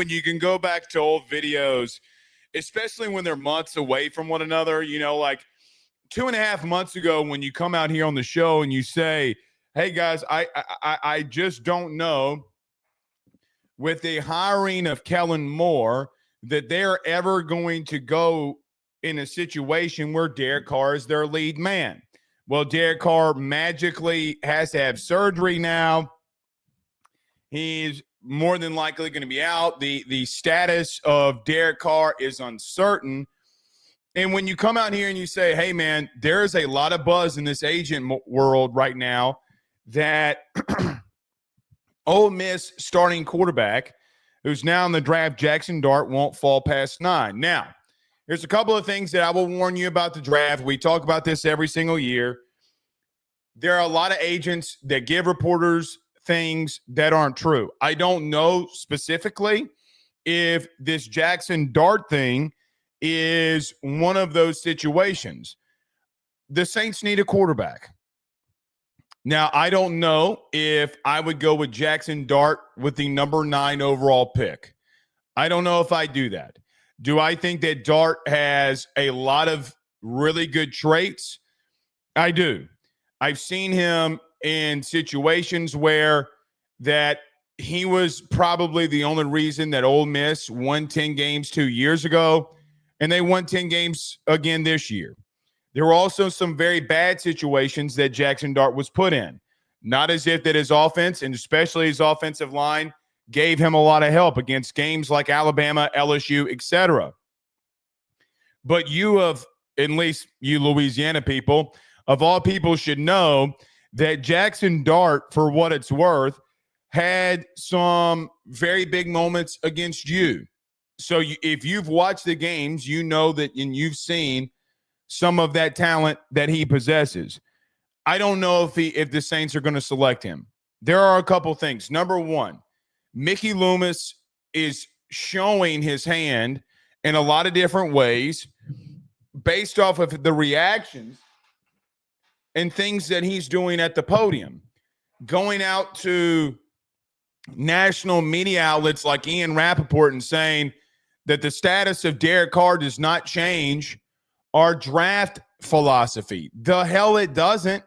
when you can go back to old videos, especially when they're months away from one another, like 2.5 months ago when you come out here on the show and you say, hey guys, I just don't know with the hiring of Kellen Moore that they're ever going to go in a situation where Derek Carr is their lead man. Well, Derek Carr magically has to have surgery now. He's more than likely going to be out. The status of Derek Carr is uncertain. And when you come out here and you say, hey, man, there is a lot of buzz in this agent world right now that Ole Miss starting quarterback, who's now in the draft, Jackson Dart, won't fall past 9. Now, there's a couple of things that I will warn you about the draft. We talk about this every single year. There are a lot of agents that give reporters things that aren't true. I don't know specifically if this Jackson Dart thing is one of those situations. The Saints need a quarterback. Now, I don't know if I would go with Jackson Dart with the number 9 overall pick. I don't know if I do that. Do I think that Dart has a lot of really good traits? I do. I've seen him in situations where that he was probably the only reason that Ole Miss won 10 games 2 years ago, and they won 10 games again this year. There were also some very bad situations that Jackson Dart was put in. Not as if that his offense, and especially his offensive line, gave him a lot of help against games like Alabama, LSU, etc. But at least you Louisiana people, of all people should know that Jackson Dart, for what it's worth, had some very big moments against you. So if you've watched the games, you know that, and you've seen some of that talent that he possesses. I don't know if the Saints are going to select him. There are a couple things. Number one, Mickey Loomis is showing his hand in a lot of different ways based off of the reactions and things that he's doing at the podium. Going out to national media outlets like Ian Rappaport and saying that the status of Derek Carr does not change our draft philosophy. The hell it doesn't.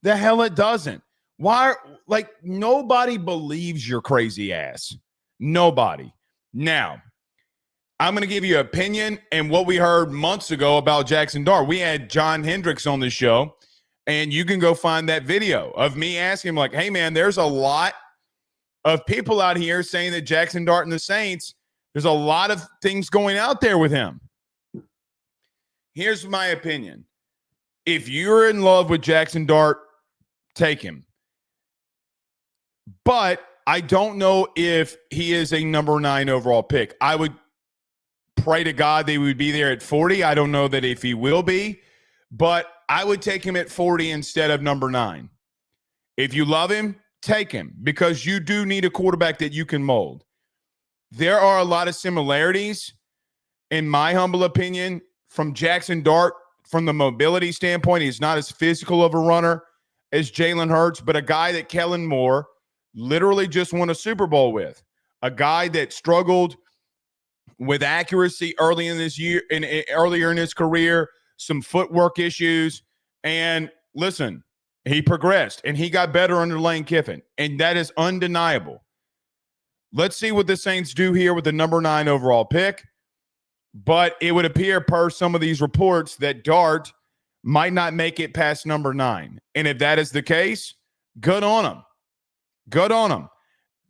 The hell it doesn't. Why? Like, nobody believes your crazy ass. Nobody. Now, I'm going to give you an opinion and what we heard months ago about Jackson Dart. We had John Hendricks on the show, and you can go find that video of me asking him, like, hey, man, there's a lot of people out here saying that Jackson Dart and the Saints, there's a lot of things going out there with him. Here's my opinion. If you're in love with Jackson Dart, take him. But I don't know if he is a number 9 overall pick. I would pray to God they would be there at 40. I don't know that if he will be, but I would take him at 40 instead of number 9. If you love him, take him, because you do need a quarterback that you can mold. There are a lot of similarities, in my humble opinion, from Jackson Dart. From the mobility standpoint, he's not as physical of a runner as Jalen Hurts, but a guy that Kellen Moore literally just won a Super Bowl with. A guy that struggled with accuracy earlier in his career, some footwork issues, and listen, he progressed and he got better under Lane Kiffin, and that is undeniable. Let's see what the Saints do here with the number 9 overall pick. But it would appear, per some of these reports, that Dart might not make it past number 9. And if that is the case, good on him. Good on him.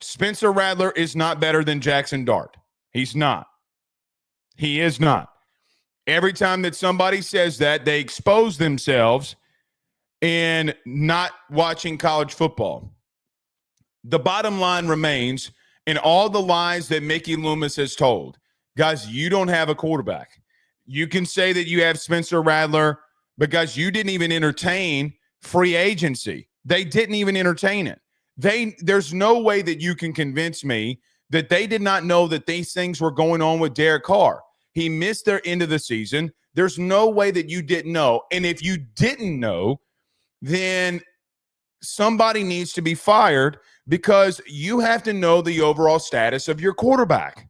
Spencer Rattler is not better than Jackson Dart. He's not. He is not. Every time that somebody says that, they expose themselves in not watching college football. The bottom line remains, in all the lies that Mickey Loomis has told, guys, you don't have a quarterback. You can say that you have Spencer Rattler, but guys, you didn't even entertain free agency. They didn't even entertain it. There's no way that you can convince me that they did not know that these things were going on with Derek Carr. He missed their end of the season. There's no way that you didn't know. And if you didn't know, then somebody needs to be fired because you have to know the overall status of your quarterback.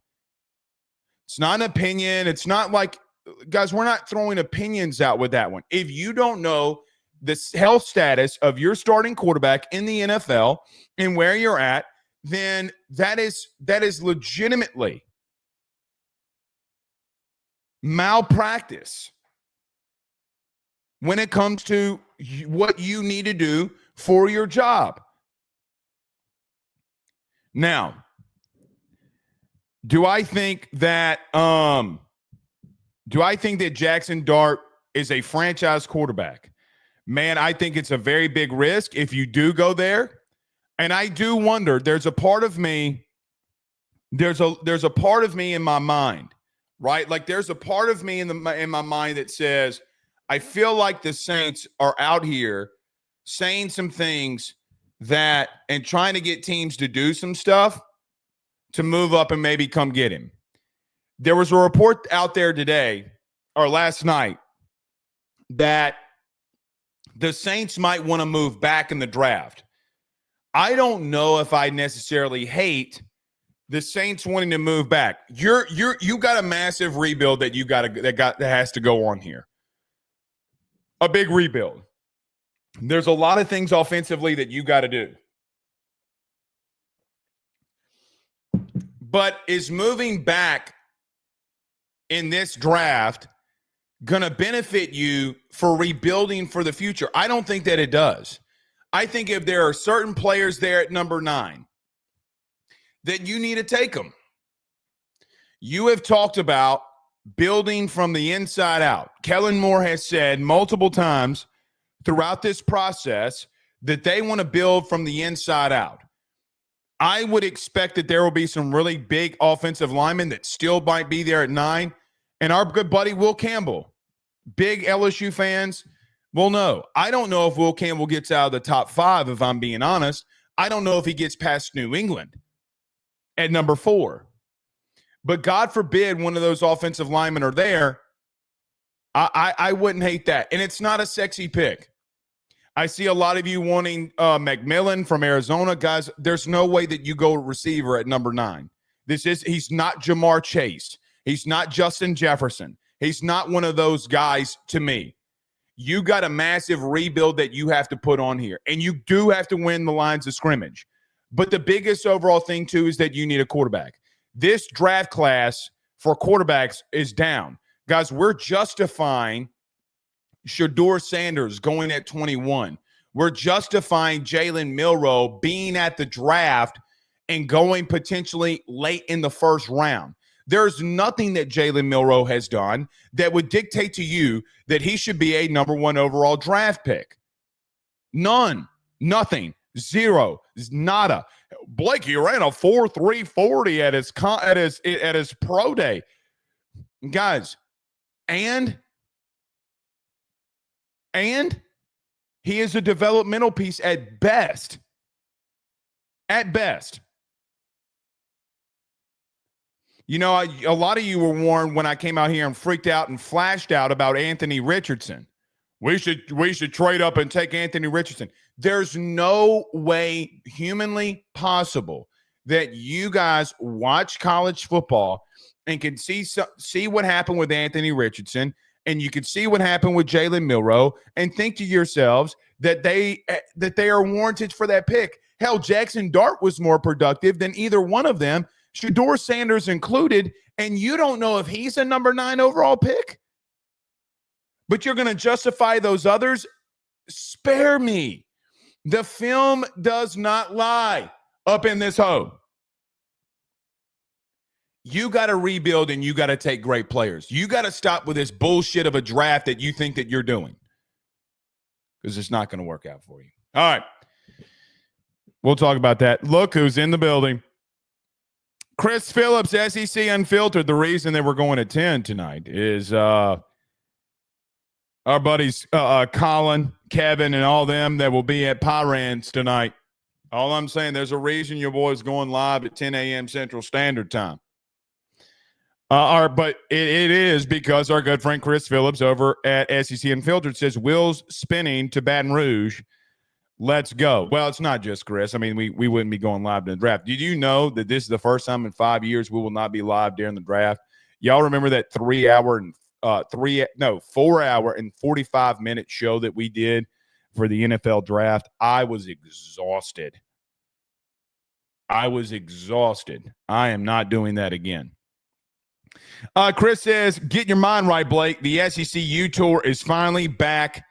It's not an opinion. It's not like, guys, we're not throwing opinions out with that one. If you don't know the health status of your starting quarterback in the NFL and where you're at, then that is legitimately malpractice when it comes to what you need to do for your job. Now, do I think that Jackson Dart is a franchise quarterback? Man, I think it's a very big risk if you do go there. And I do wonder, there's a part of me in my mind, right? Like there's a part of me in my mind that says, I feel like the Saints are out here saying some things and trying to get teams to do some stuff to move up and maybe come get him. There was a report out there today or last night that the Saints might want to move back in the draft. I don't know if I necessarily hate the Saints wanting to move back. You got a massive rebuild that that has to go on here. A big rebuild. There's a lot of things offensively that you got to do. But is moving back in this draft going to benefit you for rebuilding for the future? I don't think that it does. I think if there are certain players there at number 9 that you need to take them. You have talked about building from the inside out. Kellen Moore has said multiple times throughout this process that they want to build from the inside out. I would expect that there will be some really big offensive linemen that still might be there at 9. And our good buddy Will Campbell, big LSU fans will know. I don't know if Will Campbell gets out of the top 5, if I'm being honest. I don't know if he gets past New England at number 4. But God forbid one of those offensive linemen are there. I wouldn't hate that. And it's not a sexy pick. I see a lot of you wanting McMillan from Arizona. Guys, there's no way that you go receiver at number 9. He's not Jamar Chase. He's not Justin Jefferson. He's not one of those guys to me. You got a massive rebuild that you have to put on here. And you do have to win the lines of scrimmage. But the biggest overall thing, too, is that you need a quarterback. This draft class for quarterbacks is down. Guys, we're justifying Shedeur Sanders going at 21. We're justifying Jalen Milroe being at the draft and going potentially late in the first round. There's nothing that Jalen Milroe has done that would dictate to you that he should be a number 1 overall draft pick. None. Nothing. Zero. Nada. Blake, he ran a 4.3 40 at his pro day. Guys, and he is a developmental piece at best. At best. You know, a lot of you were warned when I came out here and freaked out and flashed out about Anthony Richardson. We should trade up and take Anthony Richardson. There's no way humanly possible that you guys watch college football and can see what happened with Anthony Richardson, and you can see what happened with Jalen Milroe, and think to yourselves that they are warranted for that pick. Hell, Jackson Dart was more productive than either one of them, Shedeur Sanders included, and you don't know if he's a number 9 overall pick? But you're going to justify those others? Spare me. The film does not lie up in this hole. You got to rebuild and you got to take great players. You got to stop with this bullshit of a draft that you think that you're doing, because it's not going to work out for you. All right. We'll talk about that. Look who's in the building. Chris Phillips, SEC Unfiltered. The reason that we're going at 10 tonight is our buddies Colin, Kevin, and all them that will be at Pyrans tonight. All I'm saying, there's a reason your boy's going live at 10 a.m. Central Standard Time. But it is because our good friend Chris Phillips over at SEC Unfiltered says Will's spinning to Baton Rouge. Let's go. Well, it's not just Chris. I mean, we wouldn't be going live to the draft. Did you know that this is the first time in 5 years we will not be live during the draft? Y'all remember that 4 hour and 45-minute show that we did for the NFL draft? I was exhausted. I am not doing that again. Chris says, get your mind right, Blake. The SEC U Tour is finally back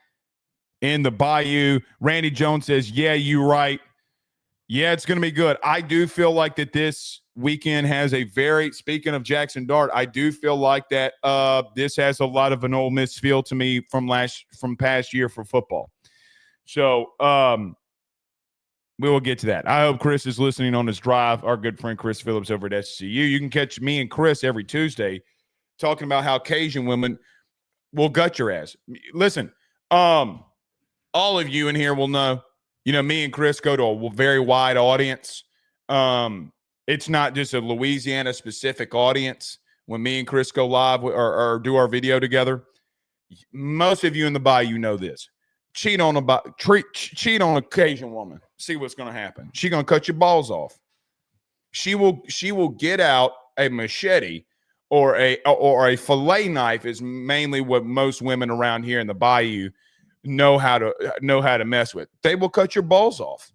in the Bayou. Randy Jones says, yeah, you're right. Yeah, it's going to be good. I do feel like that this weekend has speaking of Jackson Dart, I do feel like that this has a lot of an Ole Miss feel to me from past year for football. So we will get to that. I hope Chris is listening on his drive. Our good friend Chris Phillips over at SCU. You can catch me and Chris every Tuesday talking about how Cajun women will gut your ass. Listen, all of you in here will know, me and Chris go to a very wide audience. It's not just a Louisiana-specific audience. When me and Chris go live or do our video together, most of you in the Bayou know this. Cheat on a Cajun woman. See what's going to happen. She's going to cut your balls off. She will get out a machete or a fillet knife is mainly what most women around here in the Bayou know how to mess with. They will cut your balls off.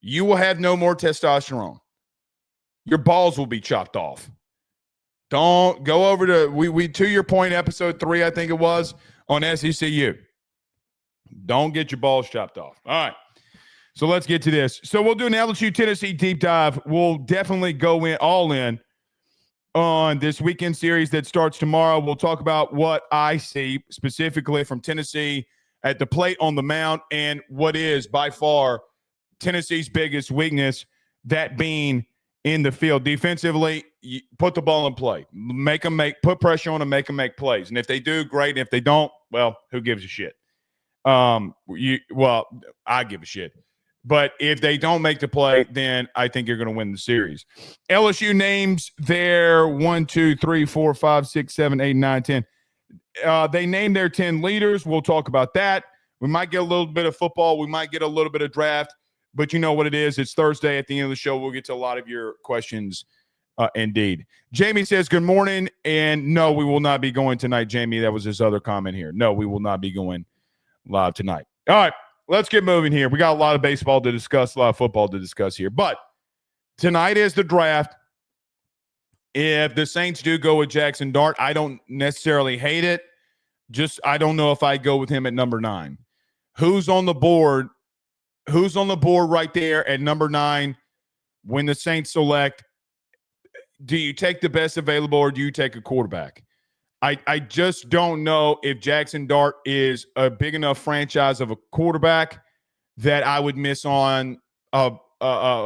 You will have no more testosterone. Your balls will be chopped off. Don't go over to your point, episode 3, I think it was, on SECU. Don't get your balls chopped off. All right. So let's get to this. So we'll do an LSU Tennessee deep dive. We'll definitely go all in on this weekend series that starts tomorrow. We'll talk about what I see specifically from Tennessee at the plate, on the mound, and what is by far Tennessee's biggest weakness, that being in the field. Defensively, put the ball in play. Put pressure on them, make them make plays. And if they do, great. And if they don't, well, who gives a shit? I give a shit. But if they don't make the play, then I think you're going to win the series. LSU names their 1, 2, 3, 4, 5, 6, 7, 8, 9, 10. They named their 10 leaders. We'll talk about that. We might get a little bit of football. We might get a little bit of draft. But you know what it is. It's Thursday. At the end of the show, we'll get to a lot of your questions indeed. Jamie says, good morning. And no, we will not be going tonight, Jamie. That was his other comment here. No, we will not be going live tonight. All right. Let's get moving here. We got a lot of baseball to discuss, a lot of football to discuss here. But tonight is the draft. If the Saints do go with Jackson Dart, I don't necessarily hate it. Just I don't know if I go with him at number 9. Who's on the board? Who's on the board right there at number 9 when the Saints select? Do you take the best available or do you take a quarterback? I just don't know if Jackson Dart is a big enough franchise of a quarterback that I would miss on a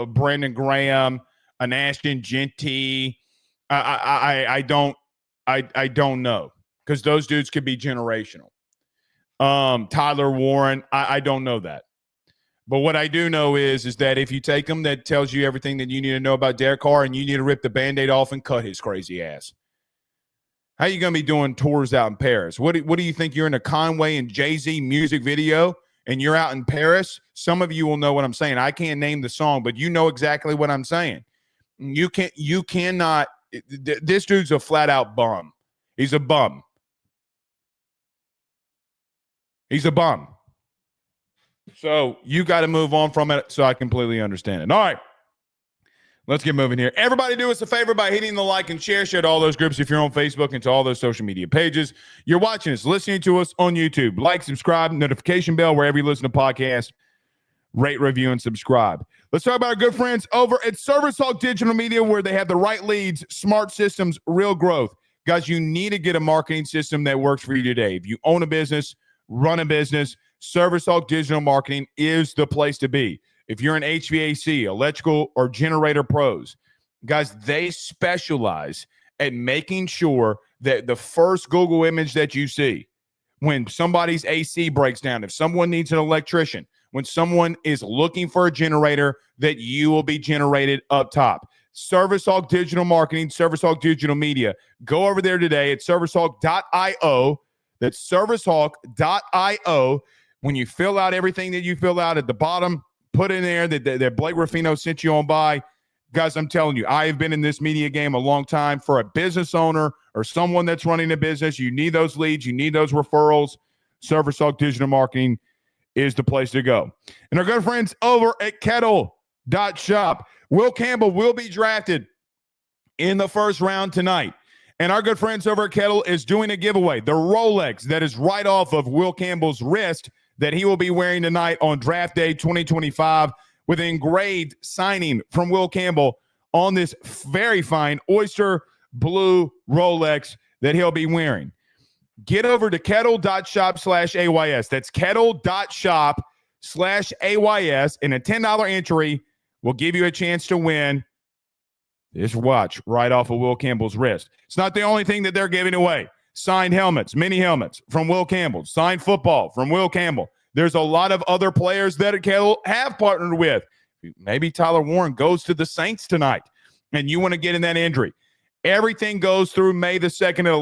Brandon Graham, an Ashton Genty. I don't know, because those dudes could be generational. Tyler Warren, I don't know that. But what I do know is that if you take him, that tells you everything that you need to know about Derek Carr, and you need to rip the Band-Aid off and cut his crazy ass. How are you going to be doing tours out in Paris? What do you think? You're in a Conway and Jay-Z music video and you're out in Paris? Some of you will know what I'm saying. I can't name the song, but you know exactly what I'm saying. You cannot. This dude's a flat-out bum. He's a bum. He's a bum. So you got to move on from it, so I completely understand it. All right. Let's get moving here. Everybody do us a favor by hitting the like and share to all those groups if you're on Facebook and to all those social media pages. You're watching us, listening to us on YouTube. Like, subscribe, notification bell wherever you listen to podcasts. Rate, review, and subscribe. Let's talk about our good friends over at Service Hawk Digital Media, where they have the right leads, smart systems, real growth. Guys, you need to get a marketing system that works for you today. If you own a business, run a business, Service Hawk Digital Marketing is the place to be. If you're an HVAC, electrical, or generator pros, guys, they specialize at making sure that the first Google image that you see, when somebody's AC breaks down, if someone needs an electrician, when someone is looking for a generator, that you will be generated up top. Service Hawk Digital Marketing, Service Hawk Digital Media. Go over there today at servicehawk.io. That's servicehawk.io. when you fill out everything that you fill out at the bottom, put in there that Blake Ruffino sent you on by. Guys, I'm telling you, I have been in this media game a long time. For a business owner or someone that's running a business, you need those leads, you need those referrals. Service Talk Digital Marketing is the place to go. And our good friends over at Kettle.shop. Will Campbell will be drafted in the first round tonight. And our good friends over at Kettle is doing a giveaway. The Rolex that is right off of Will Campbell's wrist that he will be wearing tonight on draft day 2025 with an engraved signing from Will Campbell on this very fine oyster blue Rolex that he'll be wearing. Get over to kettle.shop/AYS. That's kettle.shop/AYS. And a $10 entry will give you a chance to win this watch right off of Will Campbell's wrist. It's not the only thing that they're giving away. Signed helmets, mini helmets from Will Campbell. Signed football from Will Campbell. There's a lot of other players that Kettle have partnered with. Maybe Tyler Warren goes to the Saints tonight and you want to get in that injury. Everything goes through May the 2nd at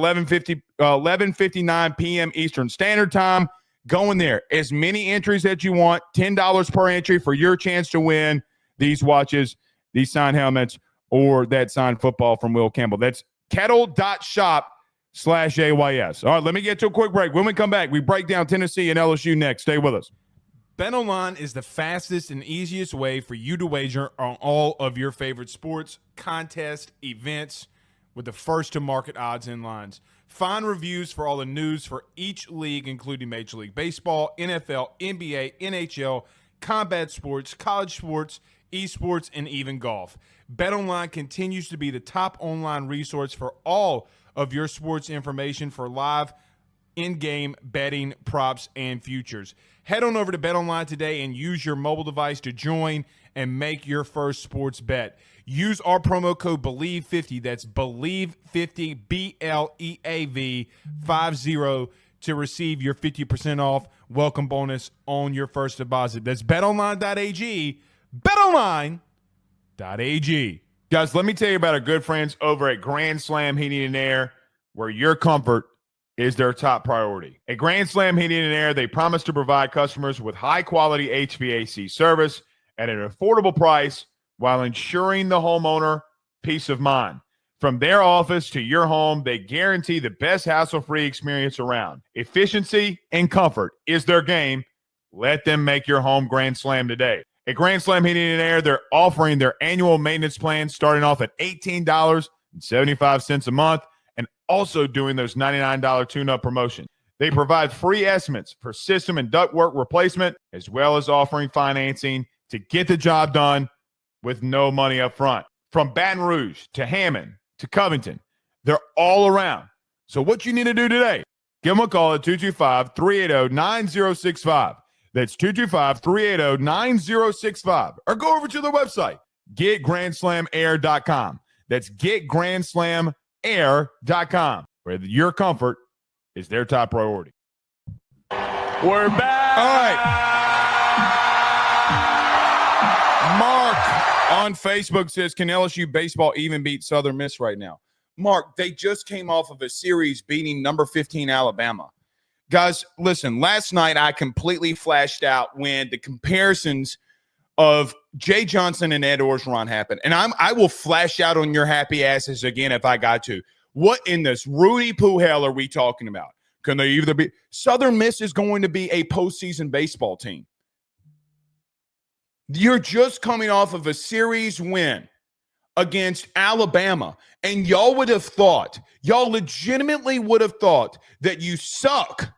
11:59 p.m. Eastern Standard Time. Go in there. As many entries that you want, $10 per entry for your chance to win these watches, these signed helmets, or that signed football from Will Campbell. That's kettle.shop/AYS. All right, let me get to a quick break. When we come back, we break down Tennessee and LSU next. Stay with us. BetOnline is the fastest and easiest way for you to wager on all of your favorite sports, contests, events, with the first-to-market odds and lines. Find reviews for all the news for each league, including Major League Baseball, NFL, NBA, NHL, combat sports, college sports, esports, and even golf. BetOnline continues to be the top online resource for all of your sports information for live in-game betting, props, and futures. Head on over to BetOnline today and use your mobile device to join and make your first sports bet. Use our promo code BELIEVE50, that's BELIEVE50, BLEAV 50, to receive your 50% off welcome bonus on your first deposit. That's betonline.ag, betonline.ag. Guys, let me tell you about our good friends over at Grand Slam Heating and Air, where your comfort is their top priority. At Grand Slam Heating and Air, they promise to provide customers with high-quality HVAC service at an affordable price while ensuring the homeowner peace of mind. From their office to your home, they guarantee the best hassle-free experience around. Efficiency and comfort is their game. Let them make your home Grand Slam today. At Grand Slam Heating and Air, they're offering their annual maintenance plan starting off at $18.75 a month and also doing those $99 tune-up promotions. They provide free estimates for system and ductwork replacement, as well as offering financing to get the job done with no money up front. From Baton Rouge to Hammond to Covington, they're all around. So what you need to do today, give them a call at 225-380-9065. That's 225-380-9065. Or go over to their website, getgrandslamair.com. That's getgrandslamair.com, where your comfort is their top priority. We're back. All right. Mark on Facebook says, can LSU baseball even beat Southern Miss right now? Mark, they just came off of a series beating number 15 Alabama. Guys, listen, last night I completely flashed out when the comparisons of Jay Johnson and Ed Orgeron happened. And I will flash out on your happy asses again if I got to. What in this Rudy Poo hell are we talking about? Can they either be – Southern Miss is going to be a postseason baseball team. You're just coming off of a series win against Alabama, and y'all would have thought, y'all legitimately would have thought that you suck.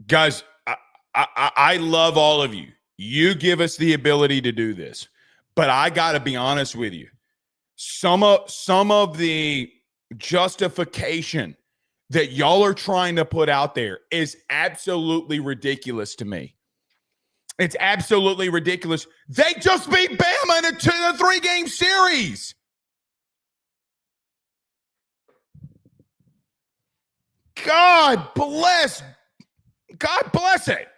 Guys, I love all of you. You give us the ability to do this. But I got to be honest with you. Some of the justification that y'all are trying to put out there is absolutely ridiculous to me. It's absolutely ridiculous. They just beat Bama in a 3-game series. God bless it.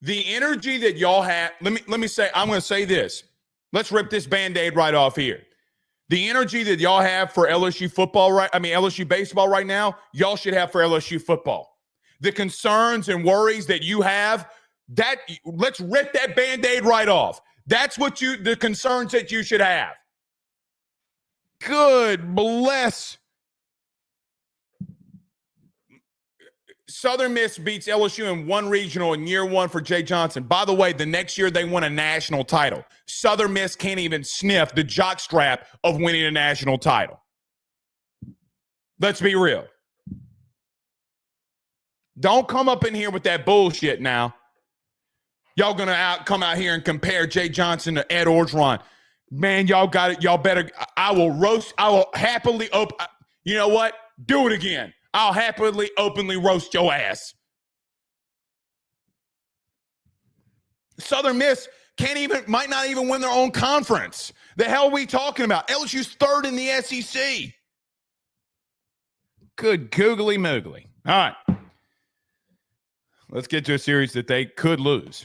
The energy that y'all have, let me say, I'm going to say this. Let's rip this Band-Aid right off here. The energy that y'all have for LSU football, LSU baseball right now, y'all should have for LSU football. The concerns and worries that you have, let's rip that Band-Aid right off. That's the concerns that you should have. Good bless. Southern Miss beats LSU in one regional in year one for Jay Johnson. By the way, the next year they won a national title. Southern Miss can't even sniff the jockstrap of winning a national title. Let's be real. Don't come up in here with that bullshit now. Y'all gonna come out here and compare Jay Johnson to Ed Orgeron. Man, y'all got it. Y'all better. I will happily open. You know what? Do it again. I'll happily openly roast your ass. Southern Miss might not even win their own conference. The hell are we talking about? LSU's third in the SEC. Good googly moogly. All right. Let's get to a series that they could lose.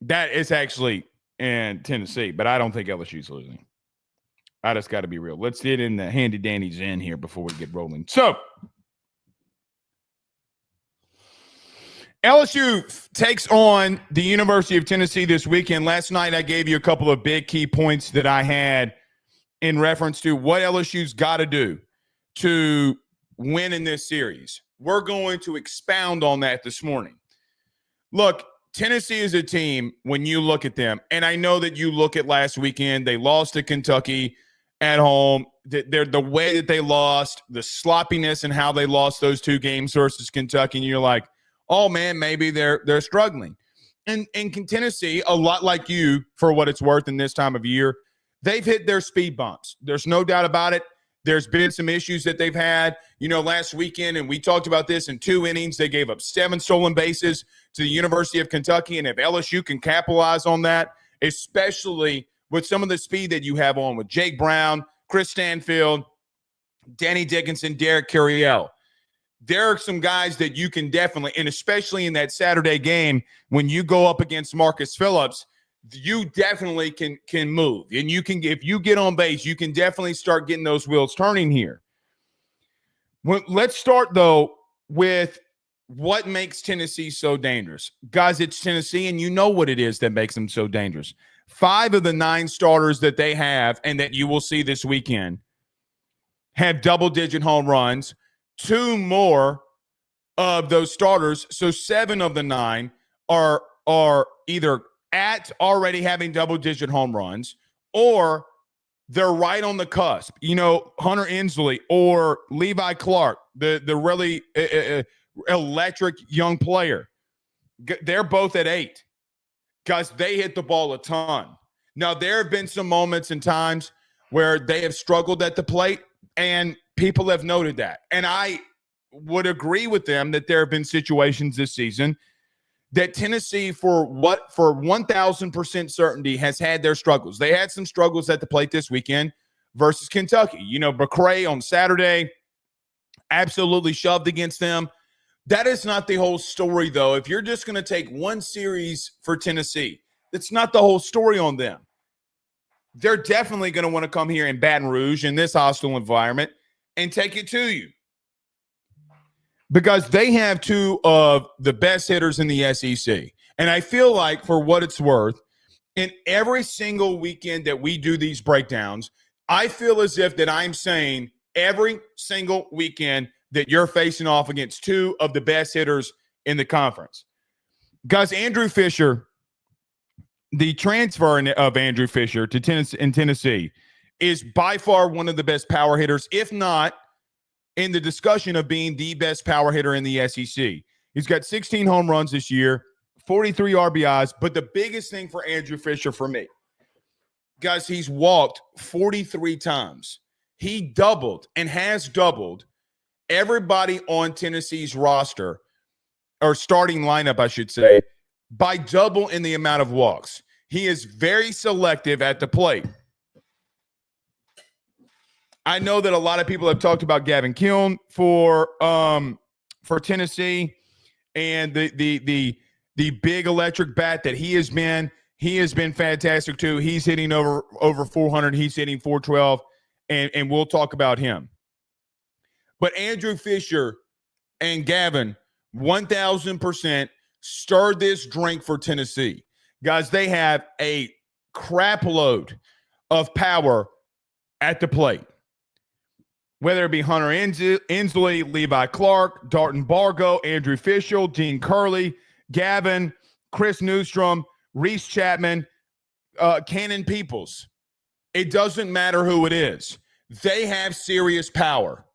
That is actually in Tennessee, but I don't think LSU's losing. I just got to be real. Let's get in the handy dandy zen here before we get rolling. So, LSU takes on the University of Tennessee this weekend. Last night, I gave you a couple of big key points that I had in reference to what LSU's got to do to win in this series. We're going to expound on that this morning. Look, Tennessee is a team, when you look at them, and I know that you look at last weekend, they lost to Kentucky at home. The way that they lost, the sloppiness and how they lost those two games versus Kentucky, and you're like, oh, man, maybe they're struggling. And Tennessee, a lot like you, for what it's worth in this time of year, they've hit their speed bumps. There's no doubt about it. There's been some issues that they've had. Last weekend, and we talked about this, in 2 innings, they gave up 7 stolen bases to the University of Kentucky. And if LSU can capitalize on that, especially with some of the speed that you have on with Jake Brown, Chris Stanfield, Danny Dickinson, Derek Carriel, there are some guys that you can definitely, and especially in that Saturday game, when you go up against Marcus Phillips, you definitely can move. And you can, if you get on base, you can definitely start getting those wheels turning here. Let's start, though, with what makes Tennessee so dangerous. Guys, it's Tennessee, and you know what it is that makes them so dangerous. 5 of the 9 starters that they have and that you will see this weekend have double-digit home runs. 2 more of those starters, so 7 of the 9 are either at already having double-digit home runs, or they're right on the cusp. Hunter Inslee or Levi Clark, the really electric young player, they're both at 8. Guys, they hit the ball a ton. Now, there have been some moments and times where they have struggled at the plate, and people have noted that. And I would agree with them that there have been situations this season that Tennessee, for 1,000% certainty, has had their struggles. They had some struggles at the plate this weekend versus Kentucky. McCray on Saturday absolutely shoved against them. That is not the whole story, though. If you're just going to take one series for Tennessee, that's not the whole story on them. They're definitely going to want to come here in Baton Rouge in this hostile environment and take it to you, because they have 2 of the best hitters in the SEC. And I feel like, for what it's worth, in every single weekend that we do these breakdowns, I feel as if that I'm saying every single weekend that you're facing off against 2 of the best hitters in the conference. Guys, Andrew Fisher, the transfer of Andrew Fisher to Tennessee is by far one of the best power hitters, if not in the discussion of being the best power hitter in the SEC. He's got 16 home runs this year, 43 RBIs, but the biggest thing for Andrew Fisher for me, guys, he's walked 43 times. He doubled and has doubled everybody on Tennessee's roster, or starting lineup, I should say, by double in the amount of walks. He is very selective at the plate. I know that a lot of people have talked about Gavin Kiln for Tennessee, and the the big electric bat that he has been fantastic too. He's hitting over 400. He's hitting 412, and we'll talk about him. But Andrew Fisher and Gavin, 1,000% stirred this drink for Tennessee. Guys, they have a crap load of power at the plate. Whether it be Hunter Inslee, Levi Clark, Dalton Bargo, Andrew Fisher, Dean Curley, Gavin, Chris Newstrom, Reese Chapman, Cannon Peoples. It doesn't matter who it is. They have serious power.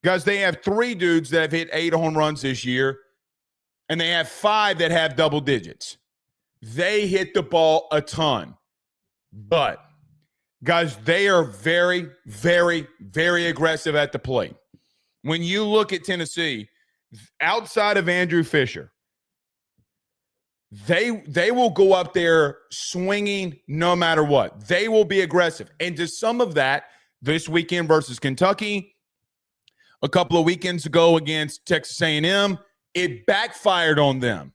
Guys, they have 3 dudes that have hit 8 home runs this year, and they have 5 that have double digits. They hit the ball a ton. But, guys, they are very, very, very aggressive at the plate. When you look at Tennessee, outside of Andrew Fisher, they will go up there swinging no matter what. They will be aggressive. And to some of that, this weekend versus Kentucky, a couple of weekends ago against Texas A&M, it backfired on them.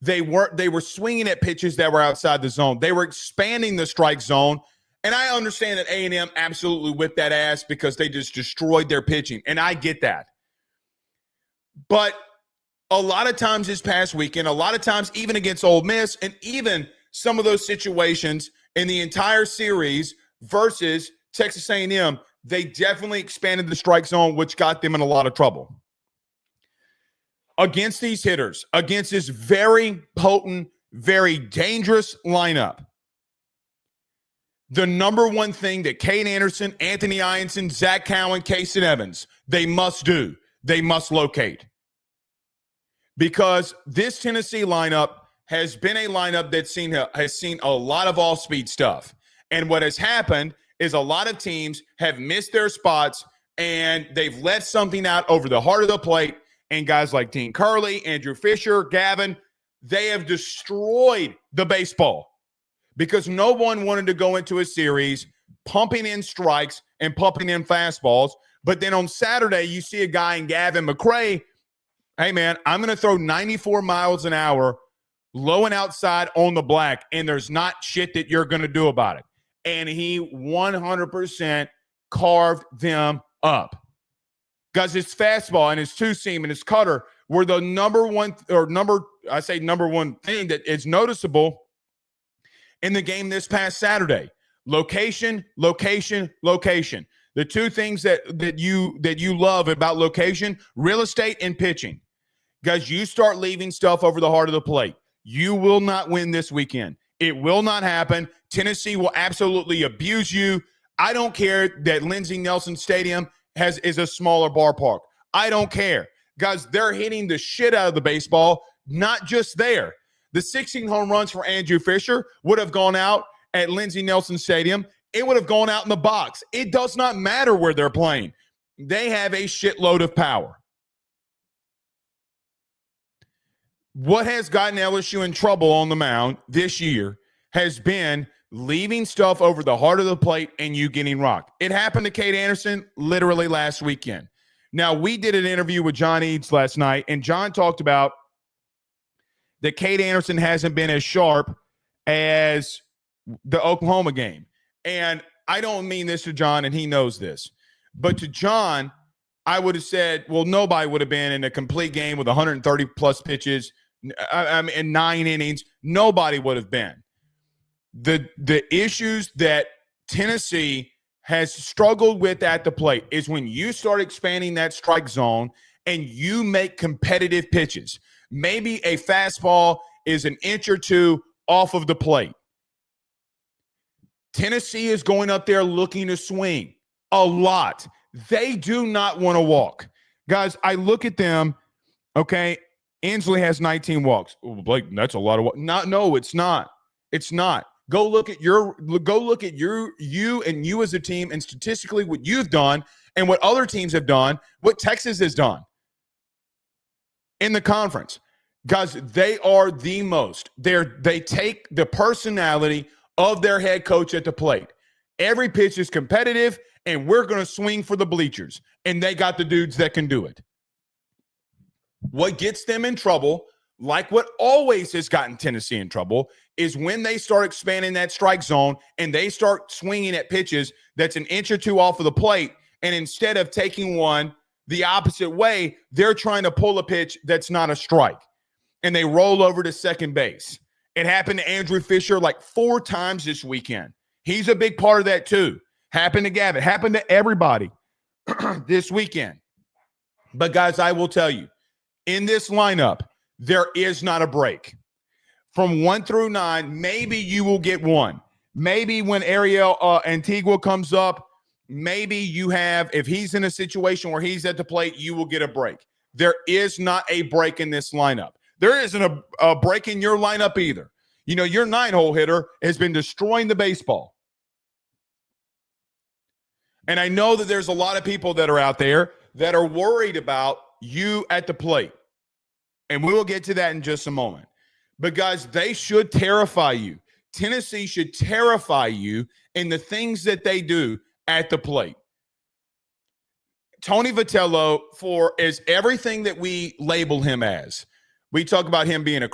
They were swinging at pitches that were outside the zone. They were expanding the strike zone. And I understand that A&M absolutely whipped that ass because they just destroyed their pitching. And I get that. But a lot of times this past weekend, a lot of times even against Ole Miss, and even some of those situations in the entire series versus Texas A&M, they definitely expanded the strike zone, which got them in a lot of trouble. Against these hitters, against this very potent, very dangerous lineup, the number one thing that Cade Anderson, Anthony Ianson, Zach Cowan, Kason Evans, they must do, they must locate. Because this Tennessee lineup has been a lineup that has seen a lot of all-speed stuff. And what has happened is a lot of teams have missed their spots, and they've left something out over the heart of the plate. And guys like Dean Curley, Andrew Fisher, Gavin, they have destroyed the baseball because no one wanted to go into a series pumping in strikes and pumping in fastballs. But then on Saturday, you see a guy in Gavin McCray, hey, man, I'm going to throw 94 miles an hour low and outside on the black, and there's not shit that you're going to do about it. And he 100% carved them up. Guys, his fastball and his two-seam and his cutter were the number one thing that is noticeable in the game this past Saturday. Location, location, location. The two things that you love about location, real estate and pitching. Guys, you start leaving stuff over the heart of the plate. You will not win this weekend. It will not happen. Tennessee will absolutely abuse you. I don't care that Lindsey Nelson Stadium is a smaller ballpark. I don't care. Guys, they're hitting the shit out of the baseball, not just there. The 16 home runs for Andrew Fisher would have gone out at Lindsey Nelson Stadium. It would have gone out in the box. It does not matter where they're playing. They have a shitload of power. What has gotten LSU in trouble on the mound this year has been leaving stuff over the heart of the plate and you getting rocked. It happened to Cade Anderson literally last weekend. Now, we did an interview with John Eads last night, and John talked about that Cade Anderson hasn't been as sharp as the Oklahoma game. And I don't mean this to John, and he knows this. But to John, I would have said, well, nobody would have been in a complete game with 130-plus pitches and 9 innings. Nobody would have been. The issues that Tennessee has struggled with at the plate is when you start expanding that strike zone and you make competitive pitches. Maybe a fastball is an inch or two off of the plate. Tennessee is going up there looking to swing a lot. They do not want to walk. Guys, I look at them, okay, Inslee has 19 walks. Oh, Blake, that's a lot of walks. No, it's not. It's not. Go look at you and you as a team, and statistically what you've done and what other teams have done, what Texas has done in the conference. Guys, they are the most. They take the personality of their head coach at the plate. Every pitch is competitive, and we're going to swing for the bleachers. And they got the dudes that can do it. What gets them in trouble like what always has gotten Tennessee in trouble, is when they start expanding that strike zone and they start swinging at pitches that's an inch or two off of the plate. And instead of taking one the opposite way, they're trying to pull a pitch that's not a strike. And they roll over to second base. It happened to Andrew Fisher like 4 times this weekend. He's a big part of that too. Happened to Gavin. Happened to everybody this weekend. But guys, I will tell you, in this lineup, there is not a break. From 1 through 9, maybe you will get one. Maybe when Ariel Antigua comes up, maybe you have, if he's in a situation where he's at the plate, you will get a break. There is not a break in this lineup. There isn't a break in your lineup either. You know, your 9-hole hitter has been destroying the baseball. And I know that there's a lot of people that are out there that are worried about you at the plate. And we will get to that in just a moment. But guys, they should terrify you. Tennessee should terrify you in the things that they do at the plate. Tony Vitello is everything that we label him as. We talk about him being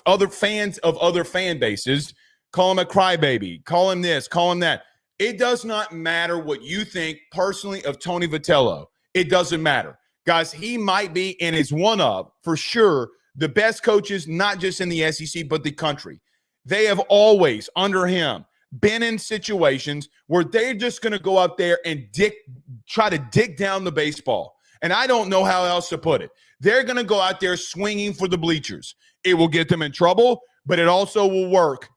other fans of other fan bases call him a crybaby, call him this, call him that. It does not matter what you think personally of Tony Vitello. It doesn't matter. Guys, he might be and is one of, for sure, the best coaches, not just in the SEC, but the country. They have always, under him, been in situations where they're just going to go out there and try to dig down the baseball. And I don't know how else to put it. They're going to go out there swinging for the bleachers. It will get them in trouble, but it also will work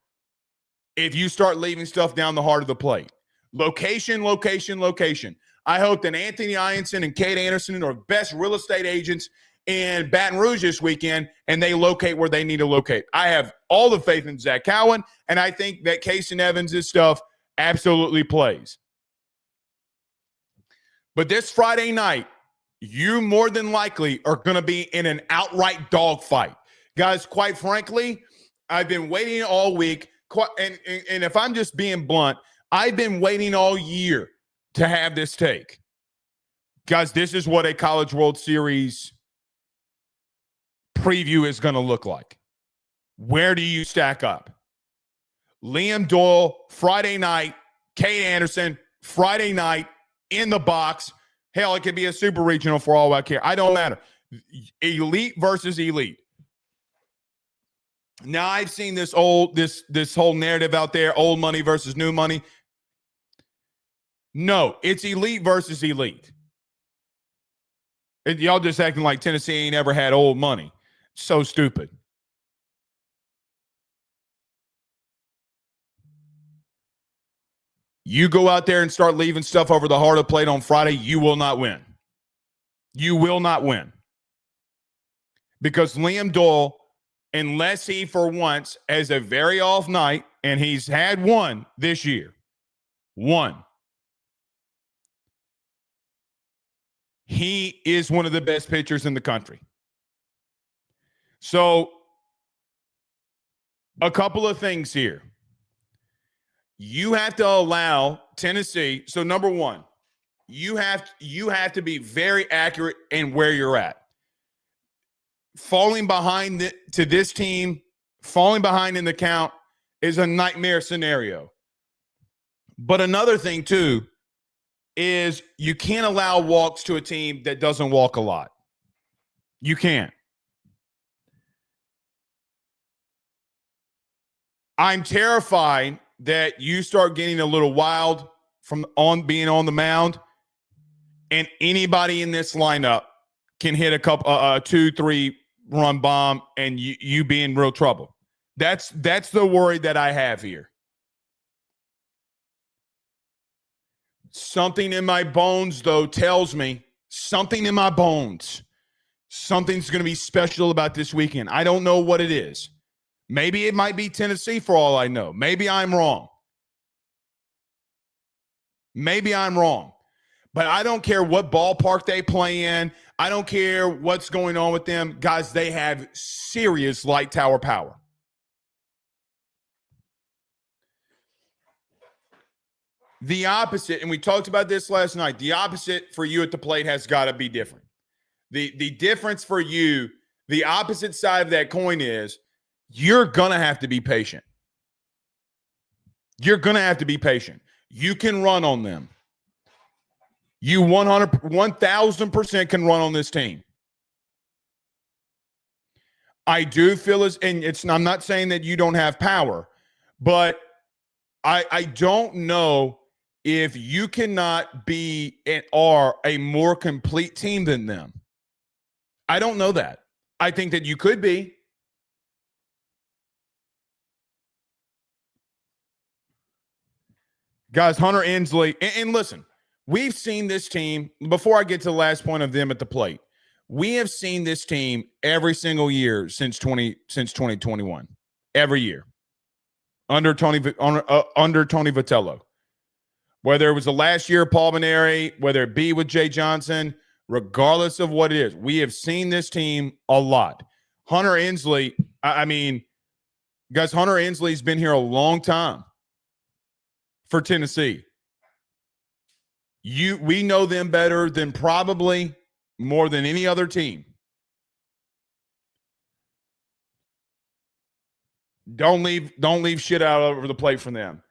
if you start leaving stuff down the heart of the plate. Location, location, location. I hope that Anthony Ianson and Kate Anderson are best real estate agents in Baton Rouge this weekend, and they locate where they need to locate. I have all the faith in Zach Cowan, and I think that Casey Evans' stuff absolutely plays. But this Friday night, you more than likely are going to be in an outright dogfight. Guys, quite frankly, I've been waiting all week, and if I'm just being blunt, I've been waiting all year to have this take. Guys, this is what a College World Series preview is going to look like. Where do you stack up? Liam Doyle, Friday night. Kate Anderson, Friday night, in the box. Hell, it could be a super regional for all I care. I don't matter. Elite versus elite. Now I've seen this whole narrative out there, old money versus new money. No, it's elite versus elite. Y'all just acting like Tennessee ain't ever had old money. So stupid. You go out there and start leaving stuff over the heart of the plate on Friday, you will not win. You will not win. Because Liam Doyle, unless he for once has a very off night, and he's had one this year, one, he is one of the best pitchers in the country. So, a couple of things here. You have to allow Tennessee. So, number one, you have to be very accurate in where you're at. Falling behind to this team, falling behind in the count is a nightmare scenario. But another thing, too, is you can't allow walks to a team that doesn't walk a lot. You can't. I'm terrified that you start getting a little wild from being on the mound, and anybody in this lineup can hit a couple, 2-3 run bomb, and you be in real trouble. That's the worry that I have here. Something in my bones, though, tells me something in my bones. Something's going to be special about this weekend. I don't know what it is. Maybe it might be Tennessee for all I know. Maybe I'm wrong. Maybe I'm wrong. But I don't care what ballpark they play in. I don't care what's going on with them. Guys, they have serious light tower power. The opposite, and we talked about this last night, the opposite for you at the plate has got to be different. The difference for you The opposite side of that coin is you're going to have to be patient. You're going to have to be patient. You can run on them. You 1,000% can run on this team. I do feel I'm not saying that you don't have power, but I don't know if you cannot be and are a more complete team than them. I don't know that. I think that you could be. Guys, Hunter Inslee, and listen, we've seen this team, before I get to the last point of them at the plate, we have seen this team every single year since 2021. Every year. Under Tony Vitello. Whether it was the last year of Paul Mainieri, whether it be with Jay Johnson, regardless of what it is, we have seen this team a lot. Hunter Inslee, guys, Hunter Inslee's been here a long time for Tennessee. We know them better than probably more than any other team. Don't leave shit out over the plate from them.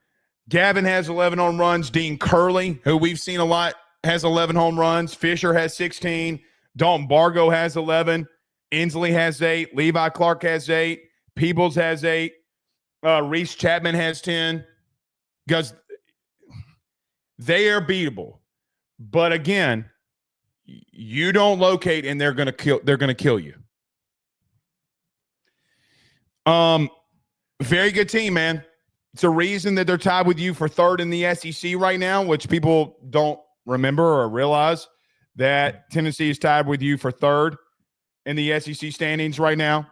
Gavin has 11 home runs. Dean Curley, who we've seen a lot, has 11 home runs. Fisher has 16. Dalton Bargo has 11. Inslee has 8. Levi Clark has 8. Peebles has 8. Reese Chapman has 10. Because they are beatable. But again, you don't locate and they're going to kill you. Very good team, man. It's a reason that they're tied with you for third in the SEC right now, which people don't remember or realize that Tennessee is tied with you for third in the SEC standings right now,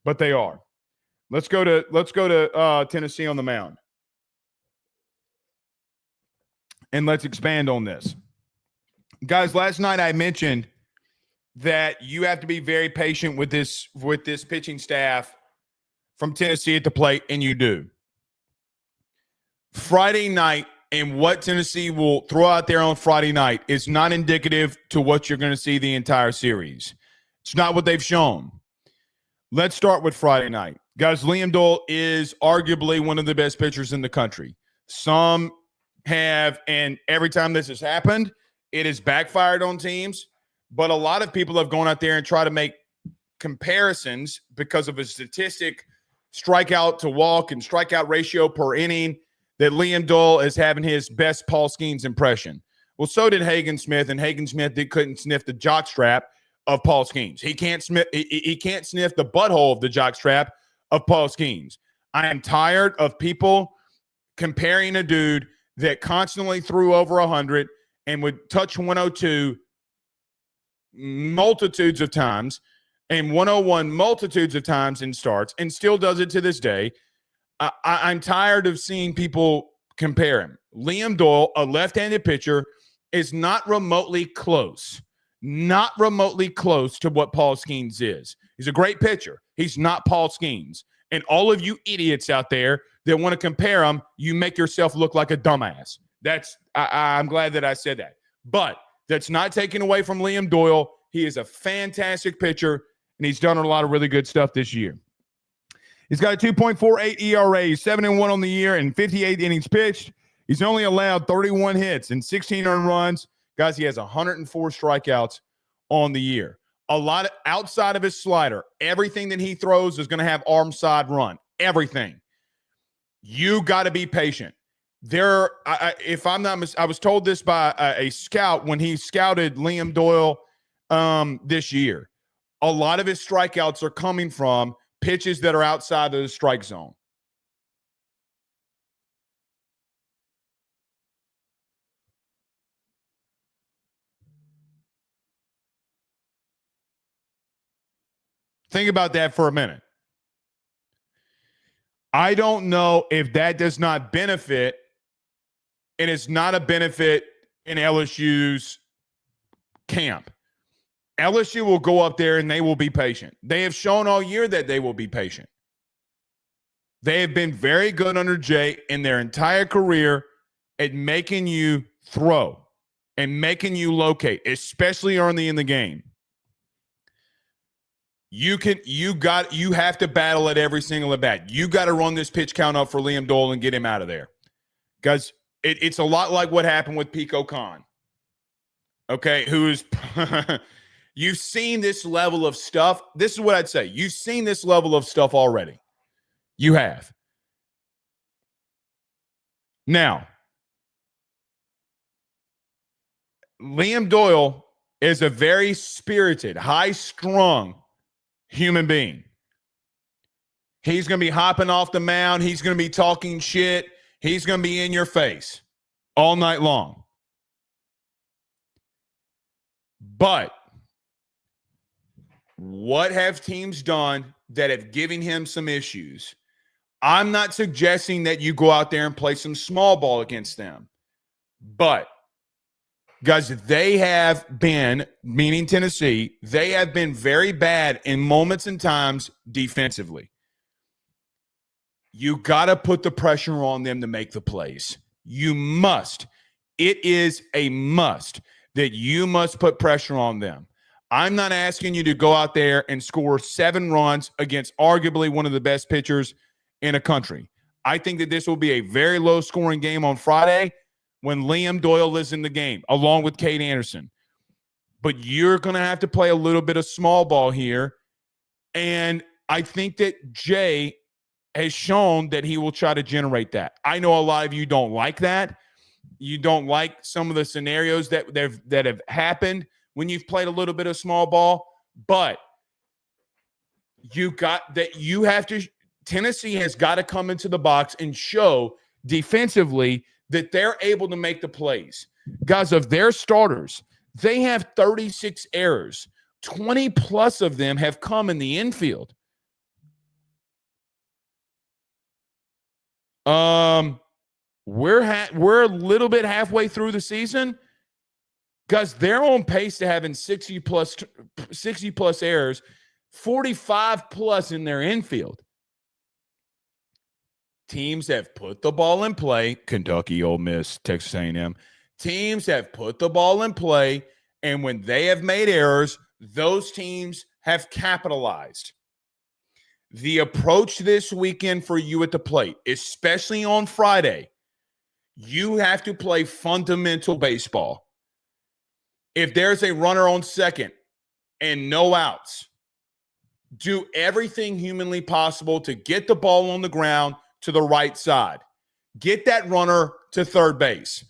but they are. Let's go to Tennessee on the mound. And let's expand on this. Guys, last night I mentioned that you have to be very patient with this pitching staff from Tennessee at the plate, and you do. Friday night and what Tennessee will throw out there on Friday night is not indicative to what you're going to see the entire series. It's not what they've shown. Let's start with Friday night. Guys, Liam Doyle is arguably one of the best pitchers in the country. Some have, and every time this has happened, it has backfired on teams, but a lot of people have gone out there and tried to make comparisons because of a statistic, strikeout to walk and strikeout ratio per inning, that Liam Doyle is having his best Paul Skeens impression. Well, so did Hagen Smith, and Hagen Smith couldn't sniff the jockstrap of Paul Skeens. He can't sniff the butthole of the jockstrap of Paul Skeens. I am tired of people comparing a dude that constantly threw over 100 and would touch 102 multitudes of times and 101 multitudes of times in starts and still does it to this day. I'm tired of seeing people compare him. Liam Doyle, a left-handed pitcher, is not remotely close to what Paul Skeens is. He's a great pitcher. He's not Paul Skeens. And all of you idiots out there that want to compare him, you make yourself look like a dumbass. I'm glad that I said that. But that's not taken away from Liam Doyle. He is a fantastic pitcher, and he's done a lot of really good stuff this year. He's got a 2.48 ERA, 7-1 on the year, and 58 innings pitched. He's only allowed 31 hits and 16 earned runs. Guys, he has 104 strikeouts on the year. A lot of outside of his slider, everything that he throws is going to have arm side run. Everything. You got to be patient. If I'm not, I was told this by a scout when he scouted Liam Doyle this year. A lot of his strikeouts are coming from pitches that are outside of the strike zone. Think about that for a minute. I don't know if that does not benefit, and it's not a benefit in LSU's camp. LSU will go up there and they will be patient. They have shown all year that they will be patient. They have been very good under Jay in their entire career at making you throw and making you locate, especially early in the game. You have to battle at every single at bat. You got to run this pitch count up for Liam Doyle and get him out of there. Because it's a lot like what happened with Pico Khan. Okay, who's you've seen this level of stuff. This is what I'd say. You've seen this level of stuff already. You have. Now, Liam Doyle is a very spirited, high-strung human being. He's going to be hopping off the mound. He's going to be talking shit. He's going to be in your face all night long. But what have teams done that have given him some issues? I'm not suggesting that you go out there and play some small ball against them. But, guys, they have been, meaning Tennessee, they have been very bad in moments and times defensively. You got to put the pressure on them to make the plays. You must. It is a must that you must put pressure on them. I'm not asking you to go out there and score 7 runs against arguably one of the best pitchers in a country. I think that this will be a very low-scoring game on Friday when Liam Doyle is in the game, along with Cade Anderson. But you're going to have to play a little bit of small ball here. And I think that Jay has shown that he will try to generate that. I know a lot of you don't like that. You don't like some of the scenarios that have happened when you've played a little bit of small ball. But Tennessee has got to come into the box and show defensively that they're able to make the plays. Guys, of their starters, they have 36 errors. 20 plus of them have come in the infield. We're a little bit halfway through the season. Guys, they're on pace to having 60 plus errors, 45 plus in their infield. Teams have put the ball in play. Kentucky, Ole Miss, Texas A&M. Teams have put the ball in play, and when they have made errors, those teams have capitalized. The approach this weekend for you at the plate, especially on Friday, you have to play fundamental baseball. If there's a runner on second and no outs, do everything humanly possible to get the ball on the ground to the right side. Get that runner to third base.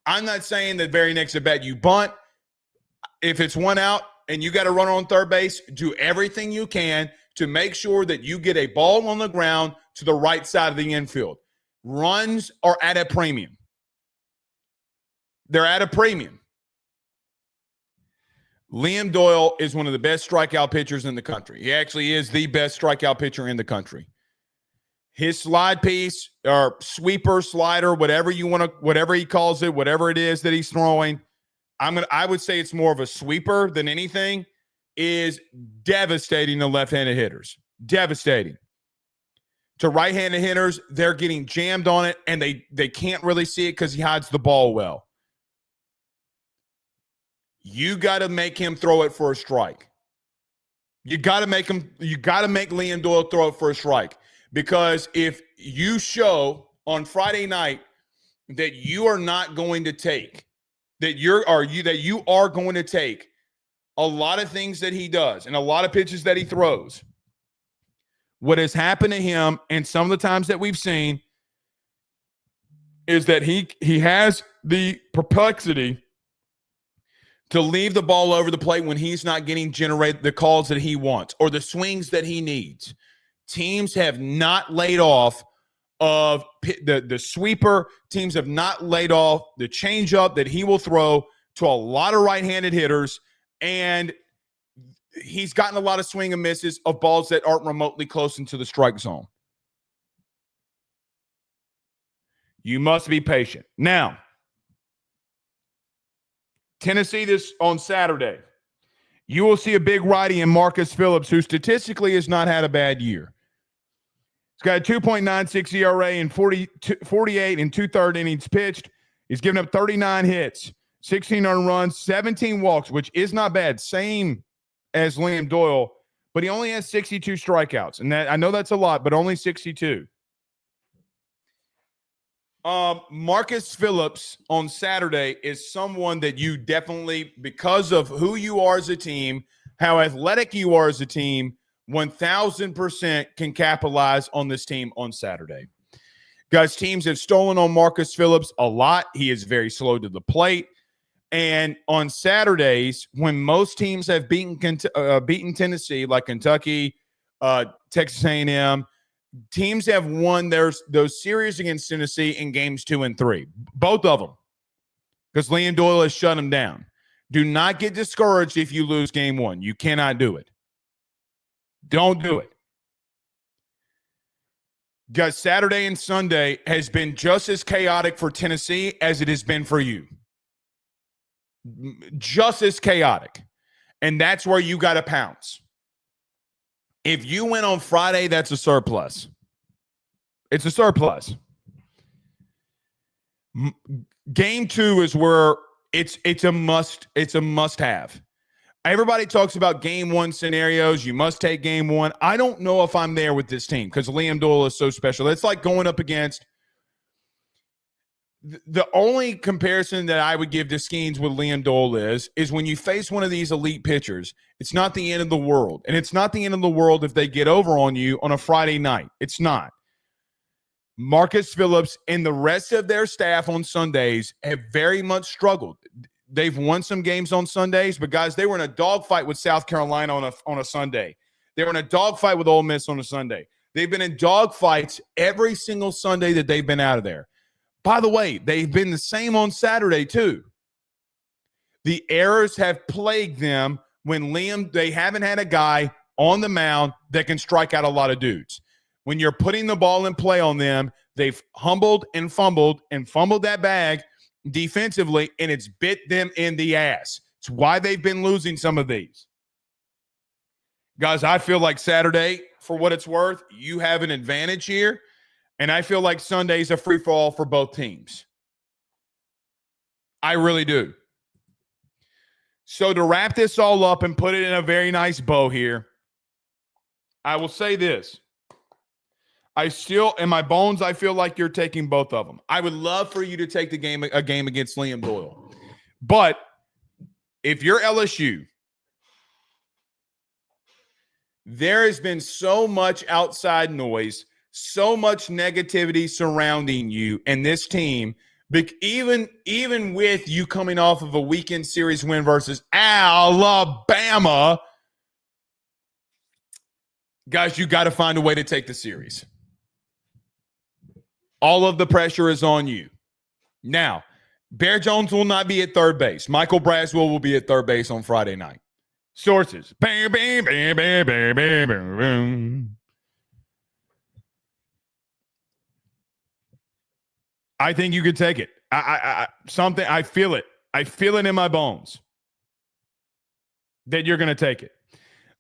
I'm not saying that very next at bat you bunt. If it's one out and you got a runner on third base, do everything you can to make sure that you get a ball on the ground to the right side of the infield. Runs are at a premium. They're at a premium. Liam Doyle is one of the best strikeout pitchers in the country. He actually is the best strikeout pitcher in the country. His slide piece or sweeper, slider, whatever you want to, whatever he calls it, whatever it is that he's throwing, I would say it's more of a sweeper than anything, is devastating to left-handed hitters. Devastating. To right-handed hitters, they're getting jammed on it, and they can't really see it because he hides the ball well. You got to make him throw it for a strike. You got to make Liam Doyle throw it for a strike. Because if you show on Friday night that you are not going to take, that you are going to take a lot of things that he does and a lot of pitches that he throws, what has happened to him and some of the times that we've seen is that he has the perplexity to leave the ball over the plate when he's not getting generated the calls that he wants or the swings that he needs. Teams have not laid off of the sweeper. Teams have not laid off the changeup that he will throw to a lot of right-handed hitters, and he's gotten a lot of swing and misses of balls that aren't remotely close into the strike zone. You must be patient. Now, Tennessee this on Saturday. You will see a big righty in Marcus Phillips, who statistically has not had a bad year. He's got a 2.96 ERA in 48 and two-third innings pitched. He's given up 39 hits, 16 earned runs, 17 walks, which is not bad. Same as Liam Doyle, but he only has 62 strikeouts. And that I know that's a lot, but only 62. Marcus Phillips on Saturday is someone that you definitely, because of who you are as a team, how athletic you are as a team, 1,000% can capitalize on this team on Saturday. Guys, teams have stolen on Marcus Phillips a lot. He is very slow to the plate. And on Saturdays, when most teams have beaten Tennessee, like Kentucky, Texas A&M, teams have won those series against Tennessee in games 2 and 3, both of them, because Liam Doyle has shut them down. Do not get discouraged if you lose game 1. You cannot do it. Don't do it. Guys, Saturday and Sunday has been just as chaotic for Tennessee as it has been for you. Just as chaotic. And that's where you got to pounce. If you win on Friday, that's a surplus. It's a surplus. Game 2 is where it's a must have. Everybody talks about game 1 scenarios. You must take game 1. I don't know if I'm there with this team because Liam Doyle is so special. It's like going up against the only comparison that I would give to Skeens with Liam Doyle is when you face one of these elite pitchers, it's not the end of the world. And it's not the end of the world if they get over on you on a Friday night. It's not. Marcus Phillips and the rest of their staff on Sundays have very much struggled. They've won some games on Sundays, but guys, they were in a dogfight with South Carolina on a Sunday. They were in a dogfight with Ole Miss on a Sunday. They've been in dogfights every single Sunday that they've been out of there. By the way, they've been the same on Saturday too. The errors have plagued them when they haven't had a guy on the mound that can strike out a lot of dudes. When you're putting the ball in play on them, they've humbled and fumbled that bag defensively, and it's bit them in the ass. It's why they've been losing some of these. Guys, I feel like Saturday, for what it's worth, you have an advantage here, and I feel like Sunday's a free-for-all for both teams. I really do. So to wrap this all up and put it in a very nice bow here, I will say this. I still, in my bones, I feel like you're taking both of them. I would love for you to take a game against Liam Doyle. But if you're LSU, there has been so much outside noise, so much negativity surrounding you and this team, even with you coming off of a weekend series win versus Alabama, guys, you got to find a way to take the series. All of the pressure is on you. Now, Bear Jones will not be at third base. Michael Braswell will be at third base on Friday night. Sources. Bam, bam, bam, bam, bam, bam, bam, bam. I think you could take it. I feel it. I feel it in my bones that you're going to take it.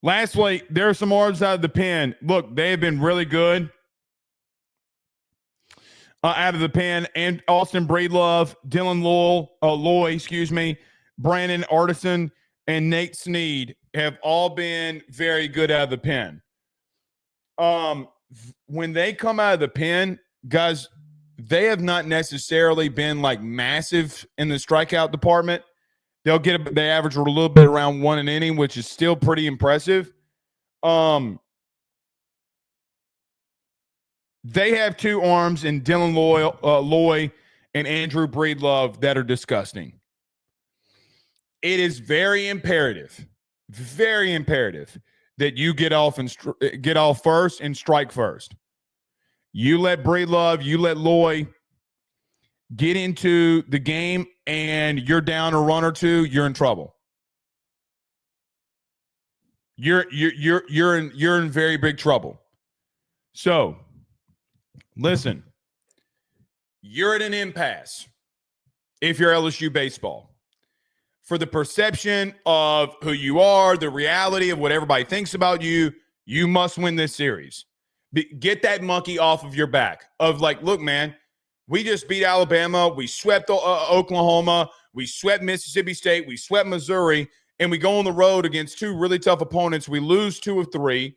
Lastly, there are some arms out of the pen. Look, they have been really good. Out of the pen, and Austin Breedlove, Dylan Loy, Brandon Artisan, and Nate Snead have all been very good out of the pen. When they come out of the pen, guys, they have not necessarily been like massive in the strikeout department. They average a little bit around 1 an inning, which is still pretty impressive. They have 2 arms in Dylan Loy and Andrew Breedlove that are disgusting. It is very imperative that you get off first and strike first. You let Breedlove, you let Loy get into the game, and you're down a run or two, you're in trouble. You're in very big trouble. So, listen, you're at an impasse if you're LSU baseball. For the perception of who you are, the reality of what everybody thinks about you, you must win this series. Get that monkey off of your back of like, look, man, we just beat Alabama. We swept Oklahoma. We swept Mississippi State. We swept Missouri. and we go on the road against two really tough opponents. We lose 2 of 3.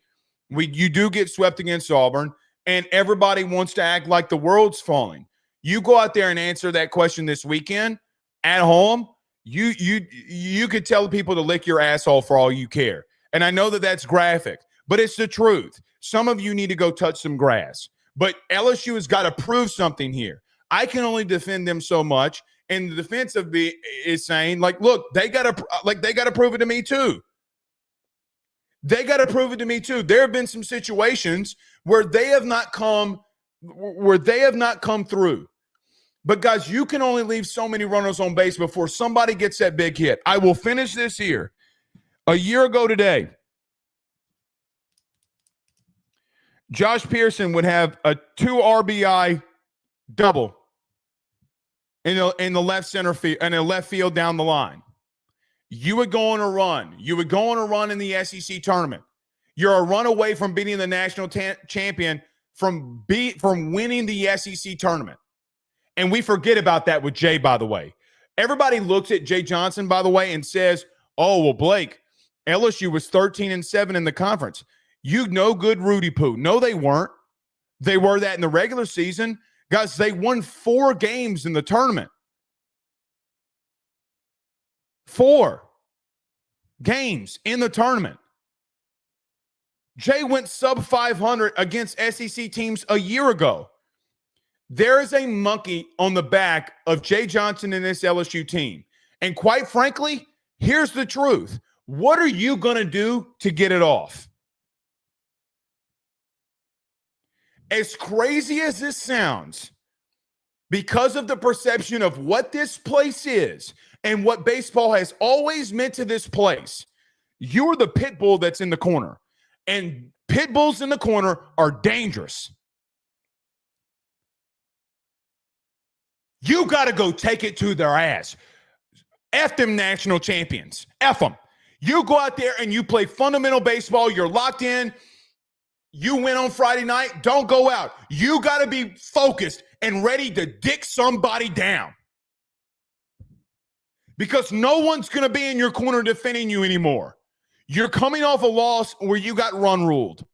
You do get swept against Auburn, and everybody wants to act like the world's falling. You go out there and answer that question this weekend at home, you could tell people to lick your asshole for all you care. And I know that that's graphic, but it's the truth. Some of you need to go touch some grass. But LSU has got to prove something here. I can only defend them so much, and the defense of me is saying, like, look, they got to prove it to me too. They got to prove it to me too. There have been some situations where they have not come through. But guys, you can only leave so many runners on base before somebody gets that big hit. I will finish this here. A year ago today, Josh Pearson would have a 2 RBI double in the left center field and a left field down the line. You would go on a run. You would go on a run in the SEC tournament. You're a run away from beating the national champion from winning the SEC tournament. And we forget about that with Jay, by the way. Everybody looks at Jay Johnson, by the way, and says, oh, well, Blake, LSU was 13-7 in the conference. You no good Rudy Poo. No, they weren't. They were that in the regular season. Guys, they won 4 games in the tournament. 4 games in the tournament. Jay went sub 500 against SEC teams a year ago. There is a monkey on the back of Jay Johnson and this LSU team. And quite frankly, here's the truth. What are you going to do to get it off? As crazy as this sounds, because of the perception of what this place is and what baseball has always meant to this place, you're the pit bull that's in the corner. And pit bulls in the corner are dangerous. You got to go take it to their ass. F them national champions. F them. You go out there and you play fundamental baseball. You're locked in. You win on Friday night. Don't go out. You got to be focused and ready to dick somebody down. Because no one's going to be in your corner defending you anymore. You're coming off a loss where you got run ruled.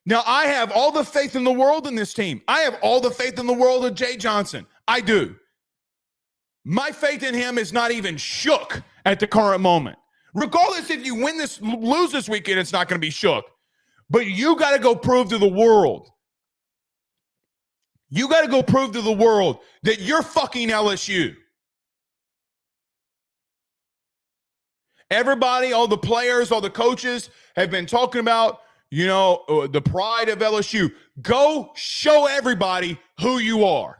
Now, I have all the faith in the world in this team. I have all the faith in the world of Jay Johnson. I do. My faith in him is not even shook at the current moment. Regardless if you lose this weekend, it's not going to be shook. But you got to go prove to the world. You got to go prove to the world that you're fucking LSU. Everybody, all the players, all the coaches have been talking about, the pride of LSU. Go show everybody who you are.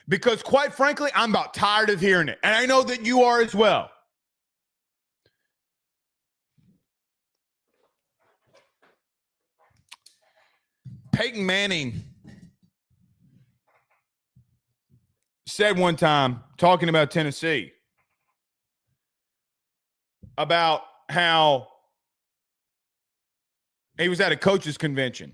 Because quite frankly, I'm about tired of hearing it. And I know that you are as well. Peyton Manning said one time, talking about Tennessee, about how he was at a coaches convention.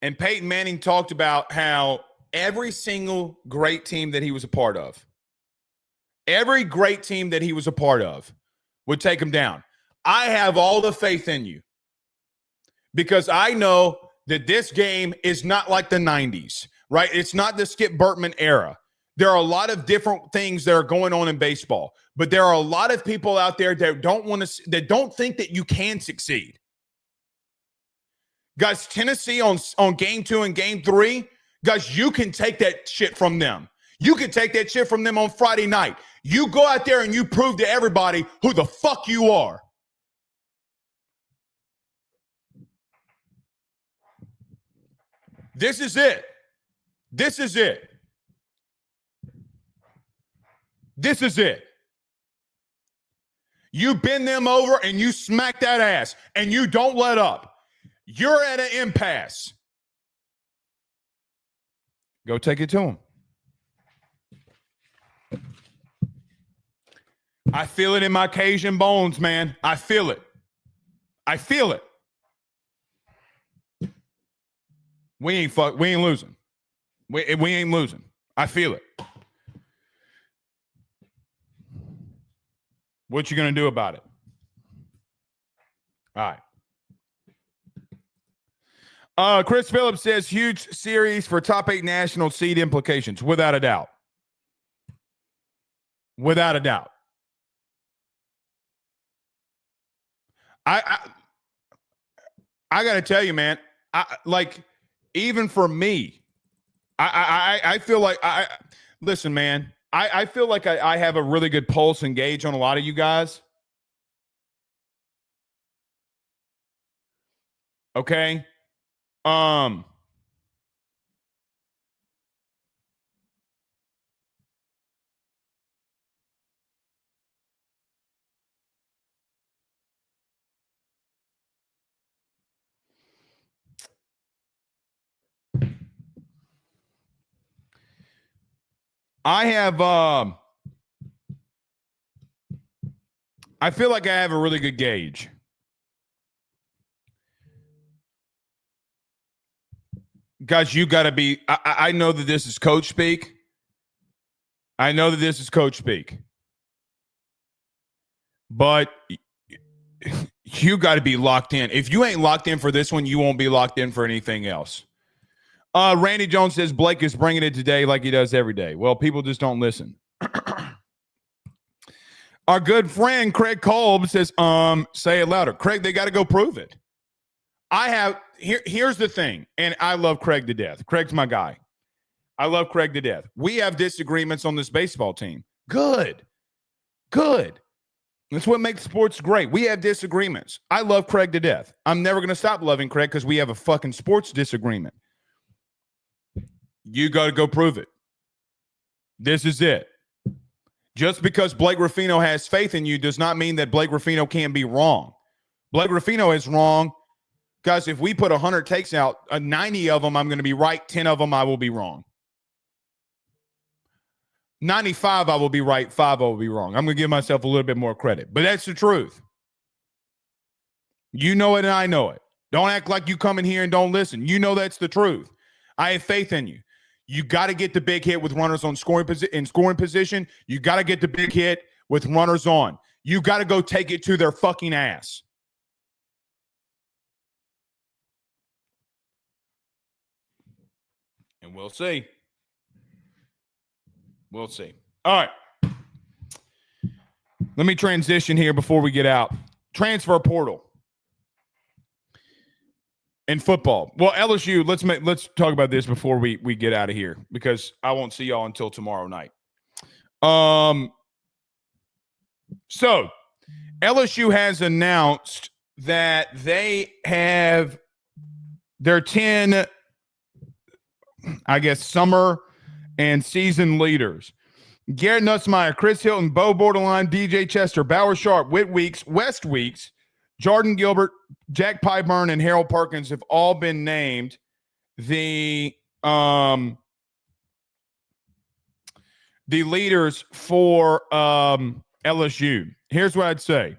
And Peyton Manning talked about how every single great team that he was a part of, would take him down. I have all the faith in you because I know that this game is not like the 90s, right? It's not the Skip Bertman era. There are a lot of different things that are going on in baseball, but there are a lot of people out there that don't think that you can succeed. Guys, Tennessee on game 2 and game 3, guys, you can take that shit from them. You can take that shit from them on Friday night. You go out there and you prove to everybody who the fuck you are. This is it. This is it. This is it. You bend them over and you smack that ass and you don't let up. You're at an impasse. Go take it to him. I feel it in my Cajun bones, man. I feel it. I feel it. We ain't losing. We ain't losing. I feel it. What you going to do about it? All right. Chris Phillips says huge series for top 8 national seed implications. Without a doubt. Without a doubt. I got to tell you, man, even for me, I feel like listen, man, I feel like I have a really good pulse and gauge on a lot of you guys. Okay. I feel like I have a really good gauge. Guys, you got to be, I know that this is coach speak. I know that this is coach speak. But you got to be locked in. If you ain't locked in for this one, you won't be locked in for anything else. Randy Jones says Blake is bringing it today like he does every day. Well, people just don't listen. Our good friend Craig Kolb says, say it louder. Craig, they got to go prove it. Here's the thing, and I love Craig to death. Craig's my guy. I love Craig to death. We have disagreements on this baseball team. Good. That's what makes sports great. We have disagreements. I love Craig to death. I'm never going to stop loving Craig because we have a fucking sports disagreement. You got to go prove it. This is it. Just because Blake Ruffino has faith in you does not mean that Blake Ruffino can't be wrong. Blake Ruffino is wrong. Guys, if we put 100 takes out, 90 of them I'm going to be right, 10 of them I will be wrong. 95 I will be right, 5 I will be wrong. I'm going to give myself a little bit more credit. But that's the truth. You know it and I know it. Don't act like you come in here and don't listen. You know that's the truth. I have faith in you. You got to get the big hit with runners on scoring position. You got to get the big hit with runners on. You got to go take it to their fucking ass. And we'll see. We'll see. All right. Let me transition here before we get out. Transfer portal. In football. Well, LSU, let's talk about this before we get out of here because I won't see y'all until tomorrow night. So LSU has announced that they have their 10, I guess, summer and season leaders. Garrett Nussmeier, Chris Hilton, Bo Borderline, DJ Chester, Bauer Sharp, Whit Weeks, West Weeks, Jordan Gilbert, Jack Pyburn, and Harold Perkins have all been named the leaders for LSU. Here's what I'd say.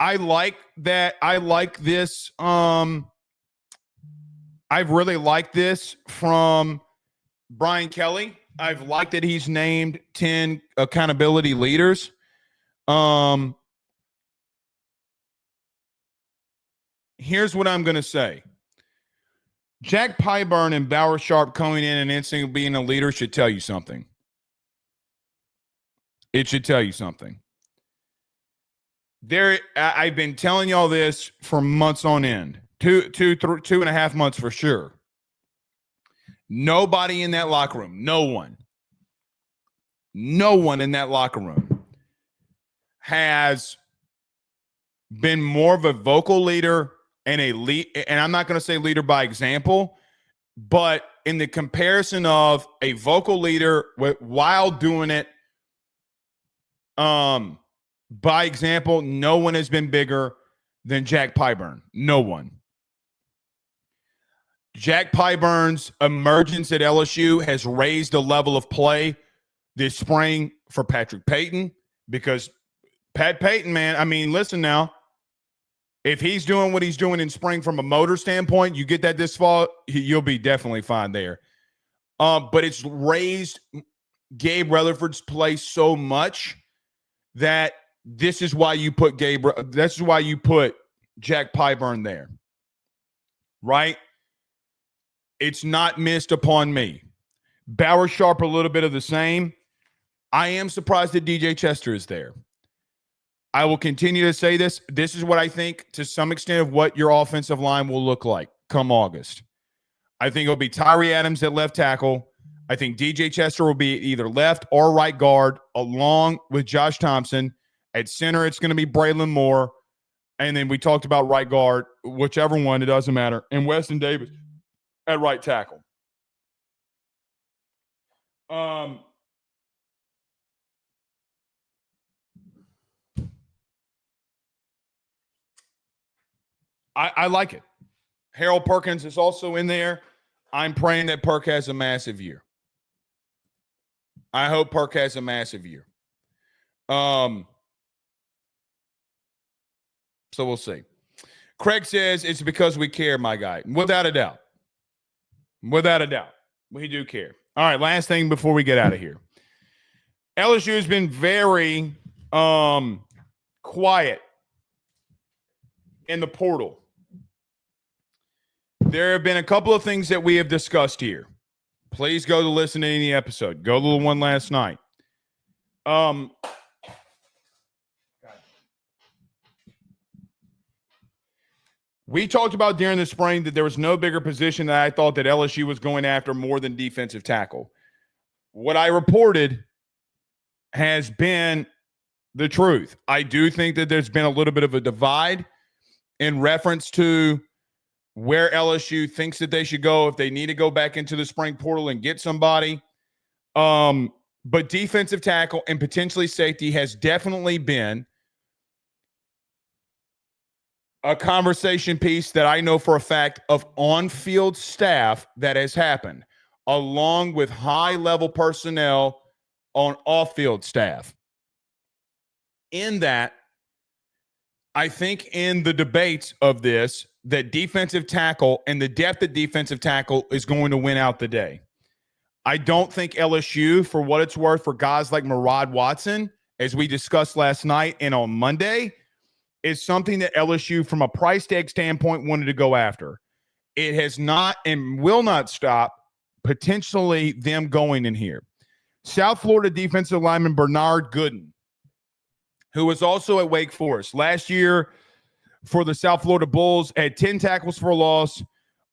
I like that. I like this. I've really liked this from Brian Kelly. I've liked that he's named 10 accountability leaders. Here's what I'm going to say. Jack Pyburn and Bauer Sharp coming in and instantly being a leader should tell you something. It should tell you something. I've been telling y'all this for months on end. 2.5 months for sure. Nobody in that locker room, no one in that locker room has been more of a vocal leader and and I'm not going to say leader by example, but in the comparison of a vocal leader while doing it by example, no one has been bigger than Jack Pyburn. No one. Jack Pyburn's emergence at LSU has raised the level of play this spring for Patrick Payton because Pat Payton, man, I mean, listen now. If he's doing what he's doing in spring from a motor standpoint, you get that this fall, you'll be definitely fine there. But it's raised Gabe Rutherford's play so much that this is why you put Gabriel. This is why you put Jack Pyburn there, right? It's not missed upon me. Bauer Sharp, a little bit of the same. I am surprised that DJ Chester is there. I will continue to say this. This is what I think, to some extent, of what your offensive line will look like come August. I think it'll be Tyree Adams at left tackle. I think DJ Chester will be either left or right guard, along with Josh Thompson. At center, it's going to be Braylon Moore. And then we talked about right guard, whichever one, it doesn't matter. And Weston Davis at right tackle. I like it. Harold Perkins is also in there. I'm praying that Perk has a massive year. I hope Perk has a massive year. So we'll see. Craig says it's because we care, my guy. Without a doubt. Without a doubt. We do care. All right, last thing before we get out of here. LSU has been very quiet in the portal. There have been a couple of things that we have discussed here. Please go to listen to any episode. Go to the one last night. We talked about during the spring that there was no bigger position that I thought that LSU was going after more than defensive tackle. What I reported has been the truth. I do think that there's been a little bit of a divide in reference to where LSU thinks that they should go if they need to go back into the spring portal and get somebody. But defensive tackle and potentially safety has definitely been a conversation piece that I know for a fact of on-field staff that has happened, along with high-level personnel on off-field staff. In that, I think in the debates of this, that defensive tackle and the depth of defensive tackle is going to win out the day. I don't think LSU, for what it's worth, for guys like Murad Watson, as we discussed last night and on Monday, is something that LSU, from a price tag standpoint, wanted to go after. It has not and will not stop potentially them going in here. South Florida defensive lineman Bernard Gooden, who was also at Wake Forest last year for the South Florida Bulls, had 10 tackles for a loss,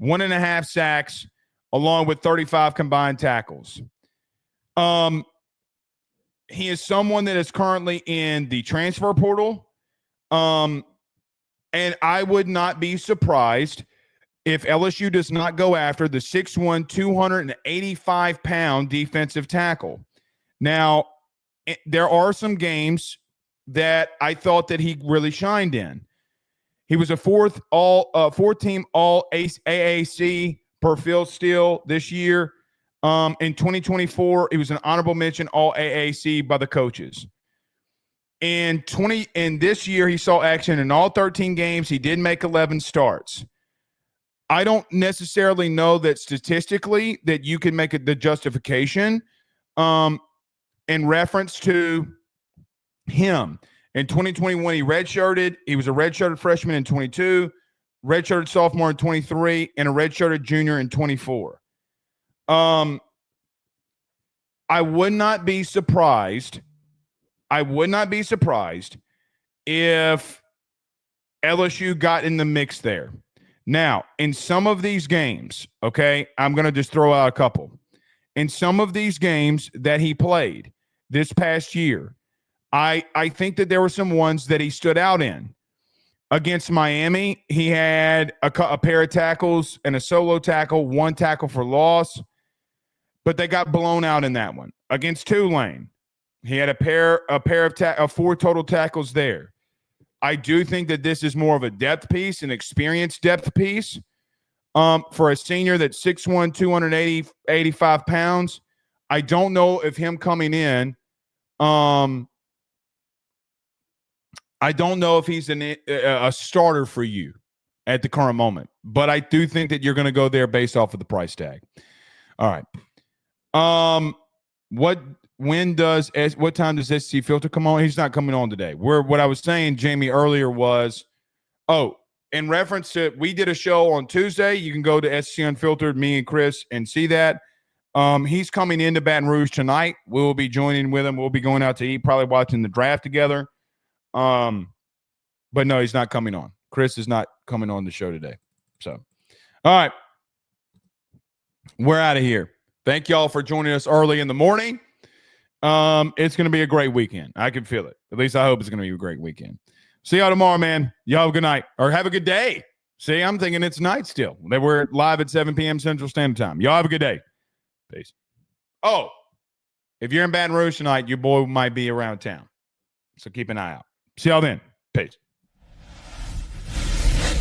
1.5 sacks, along with 35 combined tackles. He is someone that is currently in the transfer portal. And I would not be surprised if LSU does not go after the 6'1", 285-pound defensive tackle. Now, there are some games that I thought that he really shined in. He was a fourth-team all AAC per Phil Steele this year. In 2024, he was an honorable mention all AAC by the coaches. In this year, he saw action in all 13 games. He did make 11 starts. I don't necessarily know that statistically that you can make the justification in reference to him. In 2021, he redshirted. He was a redshirted freshman in 22, redshirted sophomore in 23, and a redshirted junior in 24. I would not be surprised. I would not be surprised if LSU got in the mix there. Now, in some of these games, okay, I'm going to just throw out a couple. In some of these games that he played this past year, I think that there were some ones that he stood out in. Against Miami, he had a pair of tackles and a solo tackle, 1 tackle for loss, but they got blown out in that one. Against Tulane, he had a pair of 4 total tackles there. I do think that this is more of a depth piece, an experience depth piece. For a senior that's 6'1", 285 pounds, I don't know if him coming in, I don't know if he's a starter for you at the current moment. But I do think that you're going to go there based off of the price tag. All right. what time does SC Filter come on? He's not coming on today. What I was saying, Jamie, earlier was, in reference to, we did a show on Tuesday. You can go to SC Unfiltered, me and Chris, and see that. He's coming into Baton Rouge tonight. We will be joining with him. We'll be going out to eat, probably watching the draft together. But no, he's not coming on. Chris is not coming on the show today. So, all right. We're out of here. Thank y'all for joining us early in the morning. It's going to be a great weekend. I can feel it. At least I hope it's going to be a great weekend. See y'all tomorrow, man. Y'all have a good night or have a good day. See, I'm thinking it's night still. We're live at 7 p.m. Central Standard Time. Y'all have a good day. Peace. Oh, if you're in Baton Rouge tonight, your boy might be around town. So keep an eye out. See y'all then. Peace.